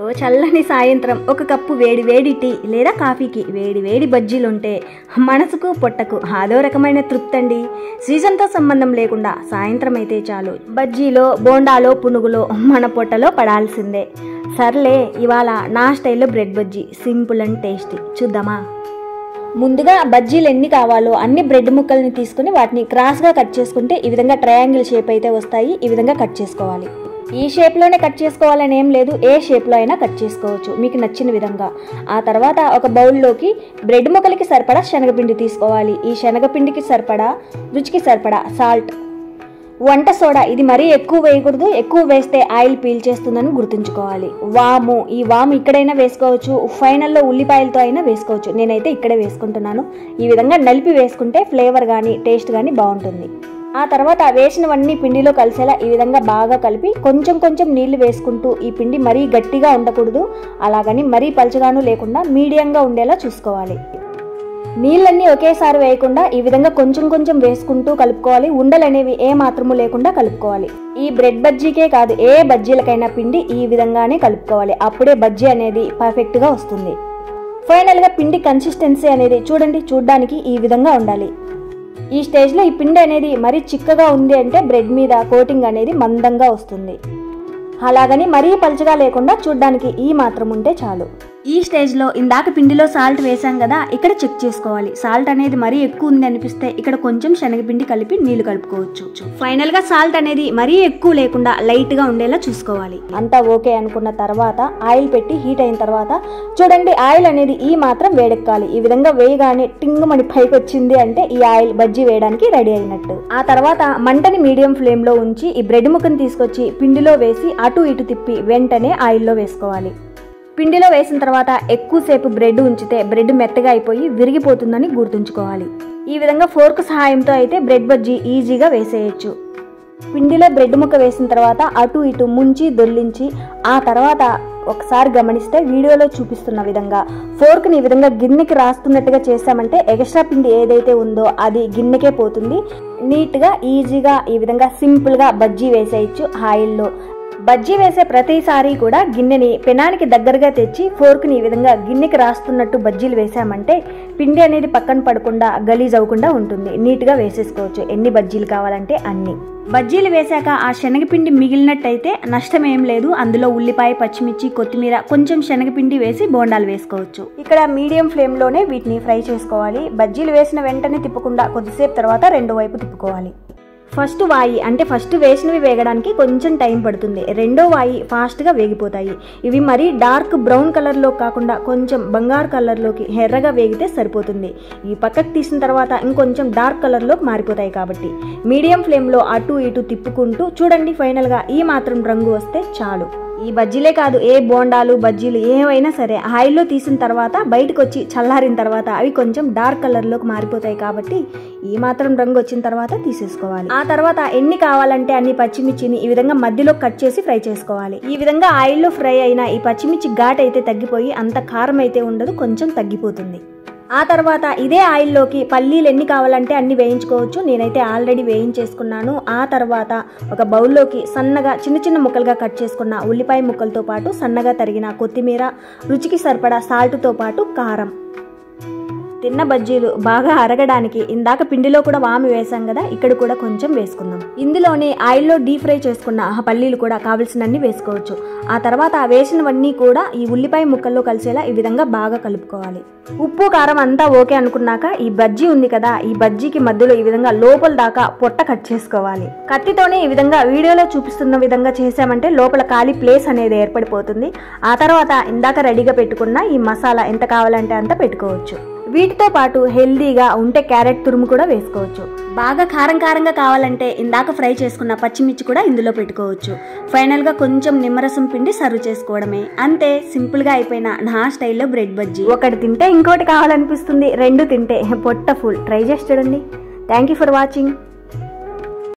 ఓ చల్లని సాయంత్రం ఒక కప్పు వేడి వేడి టీ లేదా కాఫీకి వేడి వేడి బజ్జీలుంటే మనసుకు పొట్టకు అదో రకమైన తృప్తి అండి. సీజన్తో సంబంధం లేకుండా సాయంత్రం అయితే చాలు బజ్జీలో బోండాలో పునుగులో మన పొట్టలో పడాల్సిందే. సర్లే, ఇవాళ నా స్టైల్లో bread bajji, simple and tasty. చూద్దామా? ముందుగా బజ్జీలు ఎన్ని కావాలో అన్ని బ్రెడ్ ముక్కల్ని తీసుకుని వాటిని క్రాస్గా కట్ చేసుకుంటే ఈ విధంగా ట్రయాంగిల్ షేప్ అయితే వస్తాయి. ఈ విధంగా కట్ చేసుకోవాలి. ఈ షేప్లోనే కట్ చేసుకోవాలని ఏం లేదు, ఏ షేప్లో అయినా కట్ చేసుకోవచ్చు మీకు నచ్చిన విధంగా. ఆ తర్వాత ఒక బౌల్లోకి బ్రెడ్ ముక్కలకి సరిపడా శనగపిండి తీసుకోవాలి. ఈ శనగపిండికి సరిపడా, రుచికి సరిపడా సాల్ట్, వంట సోడా. ఇది మరీ ఎక్కువ వేయకూడదు, ఎక్కువ వేస్తే ఆయిల్ పీల్చేస్తుందని గుర్తుంచుకోవాలి. వాము, ఈ వాము ఇక్కడైనా వేసుకోవచ్చు, ఫైనల్లో ఉల్లిపాయలతో అయినా వేసుకోవచ్చు. నేనైతే ఇక్కడే వేసుకుంటున్నాను. ఈ విధంగా నలిపి వేసుకుంటే ఫ్లేవర్ కానీ టేస్ట్ కానీ బాగుంటుంది. ఆ తర్వాత వేసినవన్నీ పిండిలో కలిసేలా ఈ విధంగా బాగా కలిపి కొంచెం కొంచెం నీళ్లు వేసుకుంటూ, ఈ పిండి మరీ గట్టిగా ఉండకూడదు, అలాగని మరీ పలుచగాను లేకుండా మీడియంగా ఉండేలా చూసుకోవాలి. నీళ్ళన్నీ ఒకేసారి వేయకుండా ఈ విధంగా కొంచెం కొంచెం వేసుకుంటూ కలుపుకోవాలి. ఉండలు అనేవి ఏ మాత్రము లేకుండా కలుపుకోవాలి. ఈ బ్రెడ్ బజ్జీకే కాదు, ఏ బజ్జీలకైనా పిండి ఈ విధంగానే కలుపుకోవాలి. అప్పుడే బజ్జీ అనేది పర్ఫెక్ట్గా వస్తుంది. ఫైనల్గా పిండి కన్సిస్టెన్సీ అనేది చూడండి, చూడ్డానికి ఈ విధంగా ఉండాలి. ఈ స్టేజ్లో ఈ పిండి అనేది మరీ చిక్కగా ఉంది అంటే బ్రెడ్ మీద కోటింగ్ అనేది మందంగా వస్తుంది. అలాగని మరీ పలుచగా లేకుండా చూడ్డానికి ఈ మాత్రం ఉంటే చాలు. ఈ స్టేజ్లో ఇందాక పిండిలో సాల్ట్ వేసాం కదా, ఇక్కడ చెక్ చేసుకోవాలి. సాల్ట్ అనేది మరీ ఎక్కువ ఉంది అనిపిస్తే ఇక్కడ కొంచెం శనగపిండి కలిపి నీళ్లు కలుపుకోవచ్చు. ఫైనల్గా సాల్ట్ అనేది మరీ ఎక్కువ లేకుండా లైట్గా ఉండేలా చూసుకోవాలి. అంతా ఓకే అనుకున్న తర్వాత ఆయిల్ పెట్టి హీట్ అయిన తర్వాత చూడండి, ఆయిల్ అనేది ఈ మాత్రం వేడెక్కాలి. ఈ విధంగా వేయగానే టింగుమని పైకి వచ్చింది అంటే ఈ ఆయిల్ బజ్జీ వేయడానికి రెడీ అయినట్టు. ఆ తర్వాత మంటని మీడియం ఫ్లేమ్లో ఉంచి ఈ బ్రెడ్ ముక్కను తీసుకొచ్చి పిండిలో వేసి అటు ఇటు తిప్పి వెంటనే ఆయిల్లో వేసుకోవాలి. పిండిలో వేసిన తర్వాత ఎక్కువసేపు బ్రెడ్ ఉంచితే బ్రెడ్ మెత్తగా అయిపోయి విరిగిపోతుందని గుర్తుంచుకోవాలి. ఈ విధంగా ఫోర్క్ సహాయంతో అయితే బ్రెడ్ బజ్జీ ఈజీగా వేసేయచ్చు. పిండిలో బ్రెడ్ ముక్క వేసిన తర్వాత అటు ఇటు ముంచి దొర్లించి ఆ తర్వాత ఒకసారి గమనిస్తే వీడియోలో చూపిస్తున్న విధంగా ఫోర్క్ని ఈ విధంగా గిన్నెకి రాస్తున్నట్టుగా చేసామంటే ఎక్స్ట్రా పిండి ఏదైతే ఉందో అది గిన్నెకే పోతుంది. నీట్గా ఈజీగా ఈ విధంగా సింపుల్గా బజ్జీ వేసేయచ్చు ఆయిల్లో. బజ్జీ వేసే ప్రతిసారి కూడా గిన్నెని పెనానికి దగ్గరగా తెచ్చి ఫోర్క్ని ఈ విధంగా గిన్నెకి రాస్తున్నట్టు బజ్జీలు వేసామంటే పిండి అనేది పక్కన పడకుండా గలీజ్ అవ్వకుండా ఉంటుంది. నీట్గా వేసేసుకోవచ్చు ఎన్ని బజ్జీలు కావాలంటే అన్ని. బజ్జీలు వేశాక ఆ శనగపిండి మిగిలినట్టయితే నష్టం ఏం లేదు. అందులో ఉల్లిపాయ, పచ్చిమిర్చి, కొత్తిమీర, కొంచెం శనగపిండి వేసి బోండాలు వేసుకోవచ్చు. ఇక్కడ మీడియం ఫ్లేమ్లోనే వీటిని ఫ్రై చేసుకోవాలి. బజ్జీలు వేసిన వెంటనే తిప్పకుండా కొద్దిసేపు తర్వాత రెండో వైపు తిప్పుకోవాలి. ఫస్ట్ వాయి అంటే ఫస్ట్ వేసినవి వేగడానికి కొంచెం టైం పడుతుంది. రెండో వాయి ఫాస్ట్గా వేగిపోతాయి. ఇవి మరీ డార్క్ బ్రౌన్ కలర్లో కాకుండా కొంచెం బంగారు కలర్లోకి ఎర్రగా వేగితే సరిపోతుంది. ఈ పక్కకు తీసిన తర్వాత ఇంకొంచెం డార్క్ కలర్లోకి మారిపోతాయి కాబట్టి మీడియం ఫ్లేమ్లో అటు ఇటు తిప్పుకుంటూ చూడండి. ఫైనల్గా ఈ మాత్రం రంగు వస్తే చాలు. ఈ బజ్జీలే కాదు, ఏ బోండాలు బజ్జీలు ఏవైనా సరే ఆయిల్లో తీసిన తర్వాత బయటకు వచ్చి చల్లారిన తర్వాత అవి కొంచెం డార్క్ కలర్లోకి మారిపోతాయి కాబట్టి ఈ మాత్రం రంగు వచ్చిన తర్వాత తీసేసుకోవాలి. ఆ తర్వాత ఎన్ని కావాలంటే అన్ని పచ్చిమిర్చిని ఈ విధంగా మధ్యలో కట్ చేసి ఫ్రై చేసుకోవాలి. ఈ విధంగా ఆయిల్లో ఫ్రై అయిన ఈ పచ్చిమిర్చి ఘాట్ అయితే తగ్గిపోయి అంత కారం అయితే ఉండదు, కొంచెం తగ్గిపోతుంది. ఆ తర్వాత ఇదే ఆయిల్లోకి పల్లీలు ఎన్ని కావాలంటే అన్ని వేయించుకోవచ్చు. నేనైతే ఆల్రెడీ వేయించేసుకున్నాను. ఆ తర్వాత ఒక బౌల్లోకి సన్నగా చిన్న చిన్న ముక్కలుగా కట్ చేసుకున్న ఉల్లిపాయ ముక్కలతో పాటు సన్నగా తరిగిన కొత్తిమీర, రుచికి సరిపడా సాల్ట్తో పాటు కారం. తిన్న బజ్జీలు బాగా అరగడానికి ఇందాక పిండిలో కూడా వాము వేసాం కదా, ఇక్కడ కూడా కొంచెం వేసుకుందాం. ఇందులోనే ఆయిల్లో డీప్ ఫ్రై చేసుకున్న పల్లీలు కూడా కావలసినన్ని వేసుకోవచ్చు. ఆ తర్వాత వేసినవన్నీ కూడా ఈ ఉల్లిపాయ ముక్కల్లో కలిసేలా ఈ విధంగా బాగా కలుపుకోవాలి. ఉప్పు కారం అంతా ఓకే అనుకున్నాక ఈ బజ్జీ ఉంది కదా, ఈ బజ్జీకి మధ్యలో ఈ విధంగా లోపల దాకా పొట్ట కట్ చేసుకోవాలి. కత్తితోనే ఈ విధంగా వీడియోలో చూపిస్తున్న విధంగా చేసామంటే లోపల ఖాళీ ప్లేస్ అనేది ఏర్పడిపోతుంది. ఆ తర్వాత ఇందాక రెడీగా పెట్టుకున్న ఈ మసాలా ఎంత కావాలంటే అంత పెట్టుకోవచ్చు. వీటితో పాటు హెల్దీగా ఉంటే క్యారెట్ తురుము కూడా వేసుకోవచ్చు. బాగా కారం కారంగా కావాలంటే ఇందాక ఫ్రై చేసుకున్న పచ్చిమిర్చి కూడా ఇందులో పెట్టుకోవచ్చు. ఫైనల్గా కొంచెం నిమ్మరసం పిండి సర్వ్ చేసుకోవడమే. అంతే, సింపుల్గా అయిపోయిన నా స్టైల్లో బ్రెడ్ బజ్జీ. ఒకటి తింటే ఇంకోటి కావాలనిపిస్తుంది, రెండు తింటే పొట్ట ఫుల్. ట్రై చేసి చూడండి. Thank you for watching.